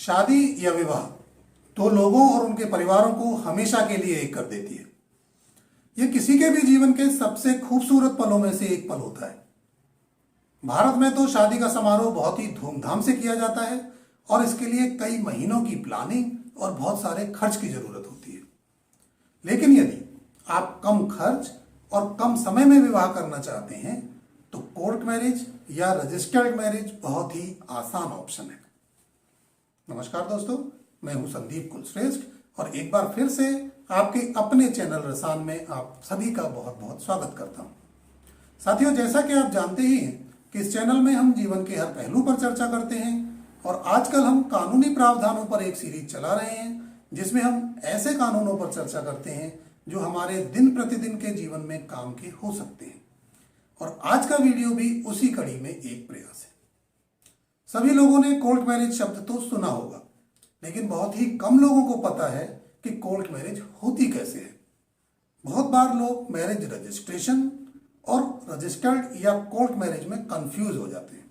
शादी या विवाह दो लोगों और उनके परिवारों को हमेशा के लिए एक कर देती है। यह किसी के भी जीवन के सबसे खूबसूरत पलों में से एक पल होता है। भारत में तो शादी का समारोह बहुत ही धूमधाम से किया जाता है और इसके लिए कई महीनों की प्लानिंग और बहुत सारे खर्च की जरूरत होती है। लेकिन यदि आप कम खर्च और कम समय में विवाह करना चाहते हैं तो कोर्ट मैरिज या रजिस्टर्ड मैरिज बहुत ही आसान ऑप्शन है। नमस्कार दोस्तों, मैं हूं संदीप कुलश्रेष्ठ और एक बार फिर से आपके अपने चैनल रसान में आप सभी का बहुत बहुत स्वागत करता हूं। साथियों, जैसा कि आप जानते ही हैं कि इस चैनल में हम जीवन के हर पहलू पर चर्चा करते हैं और आजकल हम कानूनी प्रावधानों पर एक सीरीज चला रहे हैं जिसमें हम ऐसे कानूनों पर चर्चा करते हैं जो हमारे दिन प्रतिदिन के जीवन में काम के हो सकते हैं। और आज का वीडियो भी उसी कड़ी में एक प्रयास है। सभी लोगों ने कोर्ट मैरिज शब्द तो सुना होगा, लेकिन बहुत ही कम लोगों को पता है कि कोर्ट मैरिज होती कैसे है। बहुत बार लोग मैरिज रजिस्ट्रेशन और रजिस्टर्ड या कोर्ट मैरिज में कंफ्यूज हो जाते हैं।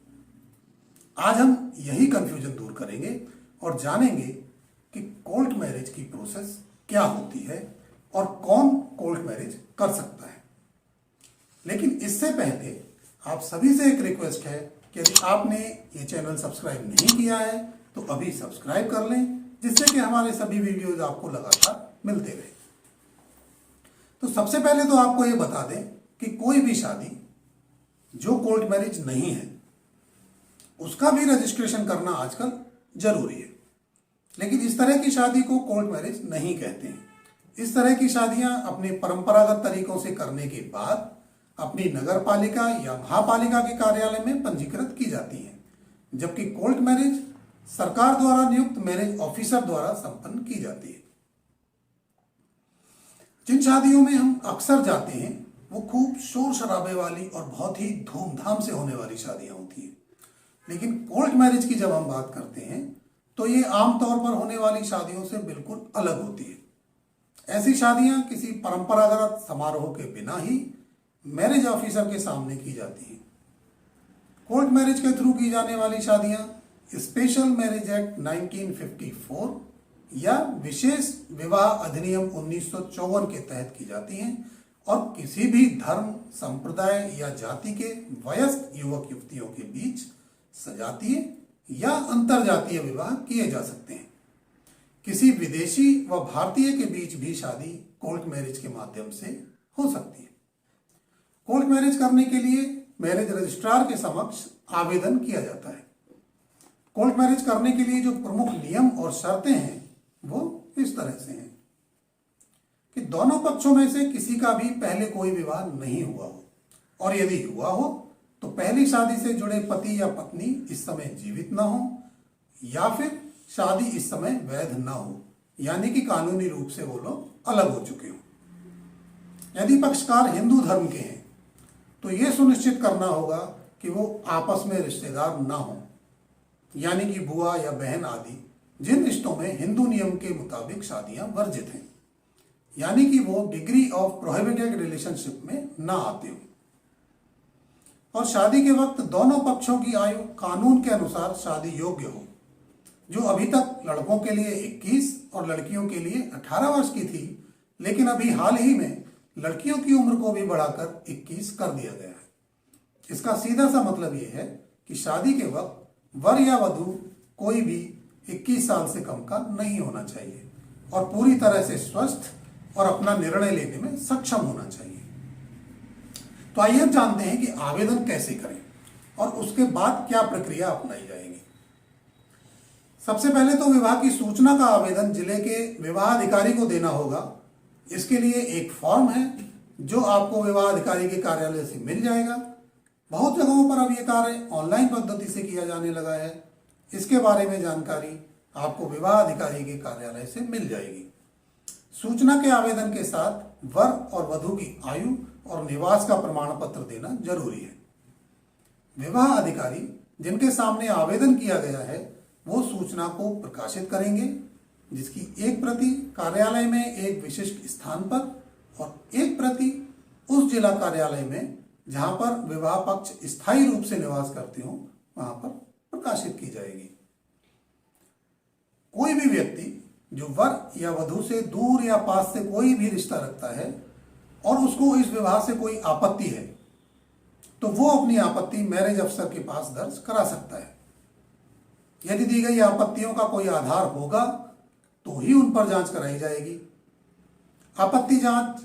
आज हम यही कंफ्यूजन दूर करेंगे और जानेंगे कि कोर्ट मैरिज की प्रोसेस क्या होती है और कौन कोर्ट मैरिज कर सकता है। लेकिन इससे पहले आप सभी से एक रिक्वेस्ट है कि यदि आपने ये चैनल सब्सक्राइब नहीं किया है तो अभी सब्सक्राइब कर लें, जिससे कि हमारे सभी वीडियोज आपको लगातार मिलते रहे। तो सबसे पहले तो आपको ये बता दें कि कोई भी शादी जो कोर्ट मैरिज नहीं है उसका भी रजिस्ट्रेशन करना आजकल जरूरी है। लेकिन इस तरह की शादी को कोर्ट मैरिज नहीं कहते हैं। इस तरह की शादियां अपने परंपरागत तरीकों से करने के बाद अपनी नगर पालिका या महापालिका के कार्यालय में पंजीकृत की जाती हैं, जबकि कोर्ट मैरिज सरकार द्वारा नियुक्त मैरिज ऑफिसर द्वारा संपन्न की जाती है। जिन शादियों में हम अक्सर जाते हैं वो खूब शोर शराबे वाली और बहुत ही धूमधाम से होने वाली शादियां होती हैं। लेकिन कोर्ट मैरिज की जब हम बात करते हैं तो ये आमतौर पर होने वाली शादियों से बिल्कुल अलग होती है। ऐसी शादियां किसी परंपरागत समारोह के बिना ही मैरिज ऑफिसर के सामने की जाती हैं। कोर्ट मैरिज के थ्रू की जाने वाली शादियां स्पेशल मैरिज एक्ट 1954 या विशेष विवाह अधिनियम 1954 के तहत की जाती हैं और किसी भी धर्म, संप्रदाय या जाति के वयस्क युवक युवतियों के बीच सजातीय या अंतरजातीय विवाह किए जा सकते हैं। किसी विदेशी व भारतीय के बीच भी शादी कोर्ट मैरिज के माध्यम से हो सकती है। कोर्ट मैरिज करने के लिए मैरिज रजिस्ट्रार के समक्ष आवेदन किया जाता है। कोर्ट मैरिज करने के लिए जो प्रमुख नियम और शर्तें हैं वो इस तरह से हैं कि दोनों पक्षों में से किसी का भी पहले कोई विवाह नहीं हुआ हो, और यदि हुआ हो तो पहली शादी से जुड़े पति या पत्नी इस समय जीवित ना हो या फिर शादी इस समय वैध ना हो, यानी कि कानूनी रूप से वो लोग अलग हो चुके हो। यदि पक्षकार हिंदू धर्म के हैं तो ये सुनिश्चित करना होगा कि वो आपस में रिश्तेदार ना हो, यानी कि बुआ या बहन आदि जिन रिश्तों में हिंदू नियम के मुताबिक शादियां वर्जित हैं, यानी कि वो डिग्री ऑफ प्रोहिबिटेड रिलेशनशिप में ना आते हो। और शादी के वक्त दोनों पक्षों की आयु कानून के अनुसार शादी योग्य हो, जो अभी तक लड़कों के लिए 21 और लड़कियों के लिए 18 वर्ष की थी, लेकिन अभी हाल ही में लड़कियों की उम्र को भी बढ़ाकर 21 कर दिया गया है। इसका सीधा सा मतलब यह है कि शादी के वक्त वर या वधू कोई भी 21 साल से कम का नहीं होना चाहिए और पूरी तरह से स्वस्थ और अपना निर्णय लेने में सक्षम होना चाहिए। तो आइए अब जानते हैं कि आवेदन कैसे करें और उसके बाद क्या प्रक्रिया अपनाई जाएगी। सबसे पहले तो विवाह की सूचना का आवेदन जिले के विवाह अधिकारी को देना होगा। इसके लिए एक फॉर्म है जो आपको विवाह अधिकारी के कार्यालय से मिल जाएगा। बहुत जगहों पर अब यह कार्य ऑनलाइन पद्धति से किया जाने लगा है। इसके बारे में जानकारी आपको विवाह अधिकारी के कार्यालय से मिल जाएगी। सूचना के आवेदन के साथ वर और वधू की आयु और निवास का प्रमाण पत्र देना जरूरी है। विवाह अधिकारी जिनके सामने आवेदन किया गया है वो सूचना को प्रकाशित करेंगे, जिसकी एक प्रति कार्यालय में एक विशिष्ट स्थान पर और एक प्रति उस जिला कार्यालय में जहां पर विवाह पक्ष स्थायी रूप से निवास करते हो वहां पर प्रकाशित की जाएगी। कोई भी व्यक्ति जो वर या वधू से दूर या पास से कोई भी रिश्ता रखता है और उसको इस विवाह से कोई आपत्ति है, तो वो अपनी आपत्ति मैरिज अफसर के पास दर्ज करा सकता है। यदि दी गई आपत्तियों का कोई आधार होगा तो ही उन पर जांच कराई जाएगी। आपत्ति जांच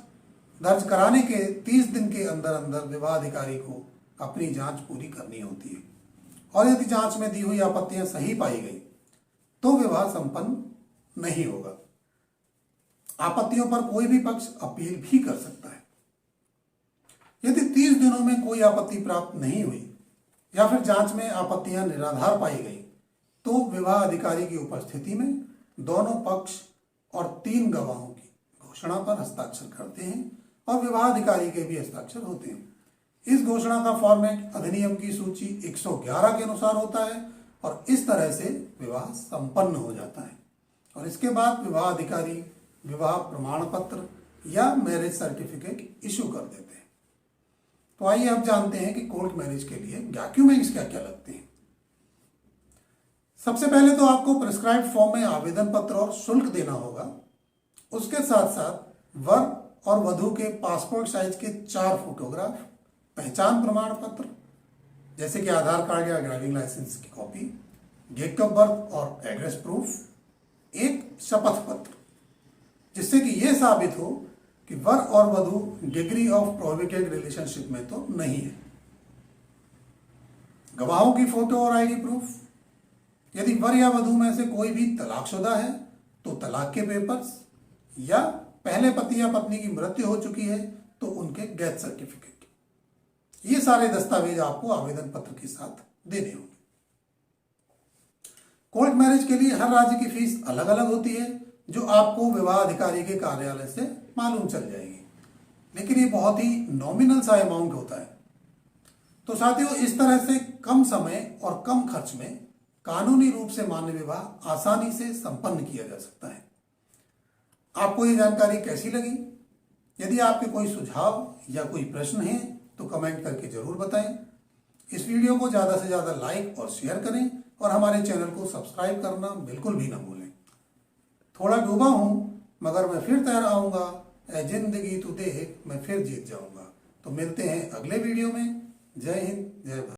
दर्ज कराने के 30 दिन के अंदर अंदर विवाह अधिकारी को अपनी जांच पूरी करनी होती है, और यदि जांच में दी हुई आपत्तियां सही पाई गई तो विवाह संपन्न नहीं होगा। आपत्तियों पर कोई भी पक्ष अपील भी कर सकता है। यदि 30 दिनों में कोई आपत्ति प्राप्त नहीं हुई या फिर जांच में आपत्तियां निराधार पाई गई तो विवाह अधिकारी की उपस्थिति में दोनों पक्ष और 3 गवाहों की घोषणा पर हस्ताक्षर करते हैं और विवाह अधिकारी के भी हस्ताक्षर होते हैं। इस घोषणा का फॉर्मेट अधिनियम की सूची 111 के अनुसार होता है और इस तरह से विवाह संपन्न हो जाता है, और इसके बाद विवाह अधिकारी विवाह प्रमाण पत्र या मैरिज सर्टिफिकेट इशू कर देते हैं। तो आइए अब जानते हैं कि कोर्ट मैरिज के लिए डॉक्यूमेंट्स क्या क्या लगते हैं। सबसे पहले तो आपको प्रिस्क्राइब्ड फॉर्म में आवेदन पत्र और शुल्क देना होगा। उसके साथ साथ वर और वधू के पासपोर्ट साइज के 4 फोटोग्राफ, पहचान प्रमाण पत्र जैसे कि आधार कार्ड या ड्राइविंग लाइसेंस की कॉपी, डेट ऑफ बर्थ और एड्रेस प्रूफ, एक शपथ पत्र जिससे कि यह साबित हो कि वर और वधु डिग्री ऑफ प्रोहिबिटेड रिलेशनशिप में तो नहीं है, गवाहों की फोटो और आईडी प्रूफ। यदि वर या वधू में से कोई भी तलाकशुदा है तो तलाक के पेपर्स, या पहले पति या पत्नी की मृत्यु हो चुकी है तो उनके डेथ सर्टिफिकेट। ये सारे दस्तावेज आपको आवेदन पत्र के साथ देने होंगे। कोर्ट मैरिज के लिए हर राज्य की फीस अलग अलग होती है जो आपको विवाह अधिकारी के कार्यालय से मालूम चल जाएगी, लेकिन ये बहुत ही नॉमिनल सा अमाउंट होता है। तो साथियों, इस तरह से कम समय और कम खर्च में कानूनी रूप से मान्य विवाह आसानी से संपन्न किया जा सकता है। आपको ये जानकारी कैसी लगी? यदि आपके कोई सुझाव या कोई प्रश्न है तो कमेंट करके जरूर बताएं। इस वीडियो को ज़्यादा से ज़्यादा लाइक और शेयर करें और हमारे चैनल को सब्सक्राइब करना बिल्कुल भी ना भूलें। थोड़ा डूबा हूँ मगर मैं फिर तैर आऊँगा, ऐ जिंदगी तू देख मैं फिर जीत जाऊँगा। तो मिलते हैं अगले वीडियो में। जय हिंद, जय भारत।